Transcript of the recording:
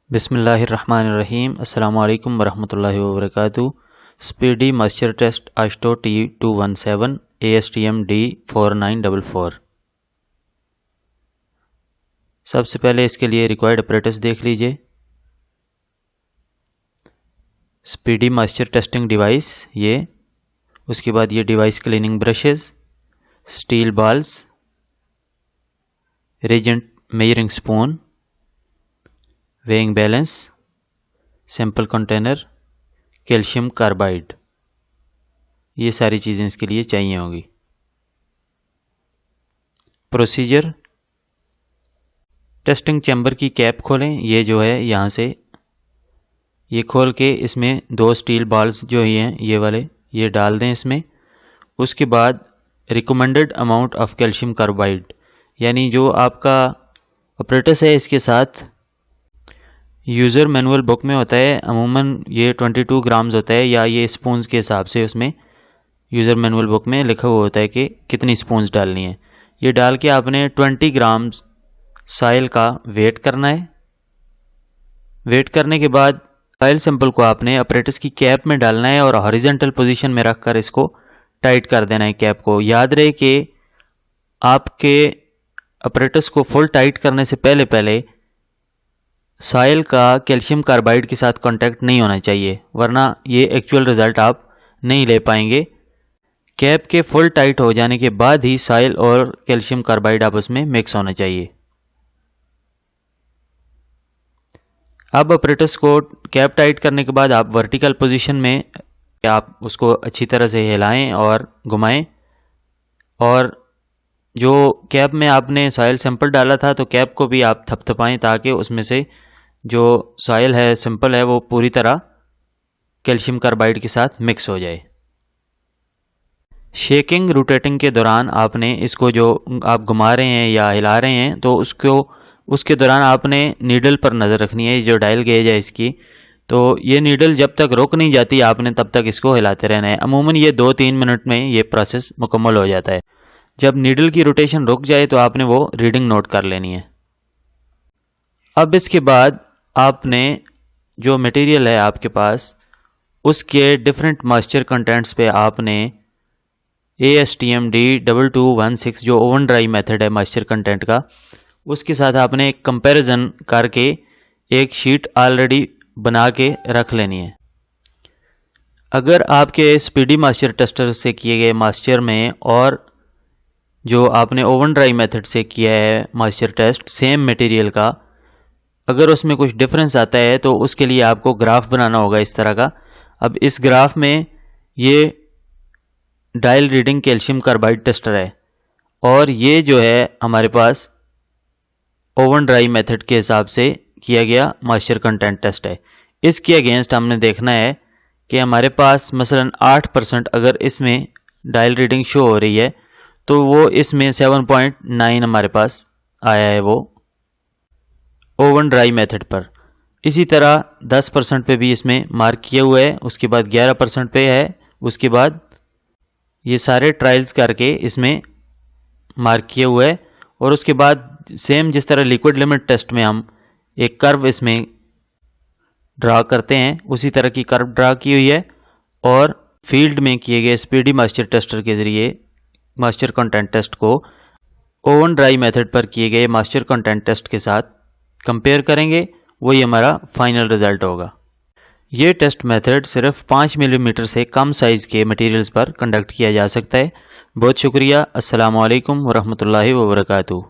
बिस्मिल्लाहिर्रहमानिर्रहीम। अस्सलामु अलैकुम वरहमतुल्लाहि वबरकातुहू। Speedy moisture test AASHTO T217 ASTM D4944। सबसे पहले इसके लिए रिक्वायर्ड अपरेटस देख लीजिए। स्पीडी मॉइस्चर टेस्टिंग डिवाइस ये, उसके बाद ये device cleaning brushes, steel balls, reagent measuring spoon, weighing balance, sample container, calcium carbide, ये सारी चीज़ें इसके लिए चाहिए होंगी। प्रोसीजर, टेस्टिंग चैम्बर की कैप खोलें। ये जो है यहाँ से ये खोल के इसमें 2 स्टील बॉल्स जो ही हैं ये वाले ये डाल दें इसमें। उसके बाद recommended amount of calcium carbide, यानी जो आपका अपरेटस है इसके साथ यूज़र मैनुअल बुक में होता है अमूमन ये 22 ग्राम्स होता है, या ये स्पून्स के हिसाब से उसमें यूज़र मैनुअल बुक में लिखा हुआ होता है कि कितनी स्पून्स डालनी है। ये डाल के आपने 20 ग्राम्स सॉइल का वेट करना है। वेट करने के बाद सॉइल सैंपल को आपने अपरेटस की कैप में डालना है और हॉरिजॉन्टल पोजीशन में रखकर इसको टाइट कर देना है कैप को। याद रहे कि आपके अपरेटस को फुल टाइट करने से पहले सॉइल का कैल्शियम कार्बाइड के साथ कांटेक्ट नहीं होना चाहिए, वरना ये एक्चुअल रिजल्ट आप नहीं ले पाएंगे। कैप के फुल टाइट हो जाने के बाद ही सॉइल और कैल्शियम कार्बाइड आपस में मिक्स होना चाहिए। अब अपरेटस को कैप टाइट करने के बाद आप वर्टिकल पोजीशन में आप उसको अच्छी तरह से हिलाएं और घुमाएं, और जो कैप में आपने सॉइल सैंपल डाला था तो कैप को भी आप थपथपाएं ताकि उसमें से जो सॉइल है सैंपल है वो पूरी तरह कैल्शियम कार्बाइड के साथ मिक्स हो जाए। शेकिंग रोटेटिंग के दौरान आपने इसको जो आप घुमा रहे हैं या हिला रहे हैं तो उसके दौरान आपने नीडल पर नज़र रखनी है। जो डायल गेज है इसकी, तो ये नीडल जब तक रुक नहीं जाती आपने तब तक इसको हिलाते रहना है। अमूमन ये 2-3 मिनट में ये प्रोसेस मुकम्मल हो जाता है। जब नीडल की रोटेशन रुक जाए तो आपने वो रीडिंग नोट कर लेनी है। अब इसके बाद आपने जो मटेरियल है आपके पास उसके डिफरेंट मॉइस्चर कंटेंट्स पे आपने ASTM D2216 जो ओवन ड्राई मेथड है मॉइस्चर कंटेंट का, उसके साथ आपने एक कंपैरिजन करके एक शीट ऑलरेडी बना के रख लेनी है। अगर आपके स्पीडी मॉइस्चर टेस्टर से किए गए मॉइस्चर में और जो आपने ओवन ड्राई मेथड से किया है मॉइस्चर टेस्ट सेम मटेरियल का, अगर उसमें कुछ डिफरेंस आता है तो उसके लिए आपको ग्राफ बनाना होगा इस तरह का। अब इस ग्राफ में ये dial reading calcium carbide tester है और ये जो है हमारे पास ओवन ड्राई मेथड के हिसाब से किया गया मॉइस्चर कंटेंट टेस्ट है। इसके अगेंस्ट हमने देखना है कि हमारे पास मसलन 8% अगर इसमें डायल रीडिंग शो हो रही है तो वो इसमें 7.9 हमारे पास आया है वो ओवन ड्राई मेथड पर। इसी तरह 10% पे भी इसमें मार्क किया हुआ है, उसके बाद 11% पे है, उसके बाद ये सारे ट्रायल्स करके इसमें मार्क किया हुआ है। और उसके बाद सेम जिस तरह लिक्विड लिमिट टेस्ट में हम एक कर्व इसमें ड्रा करते हैं उसी तरह की कर्व ड्रा की हुई है, और फील्ड में किए गए स्पीडी मॉइस्चर टेस्टर के ज़रिए मॉइस्चर कंटेंट टेस्ट को ओवन ड्राई मेथड पर किए गए मॉइस्चर कंटेंट टेस्ट के साथ कंपेयर करेंगे, वही हमारा फाइनल रिजल्ट होगा। ये टेस्ट मेथड सिर्फ 5 मिलीमीटर से कम साइज़ के मटेरियल्स पर कंडक्ट किया जा सकता है। बहुत शुक्रिया। अस्सलामु अलैकुम वरहमतुल्लाहि वबरकातुहू।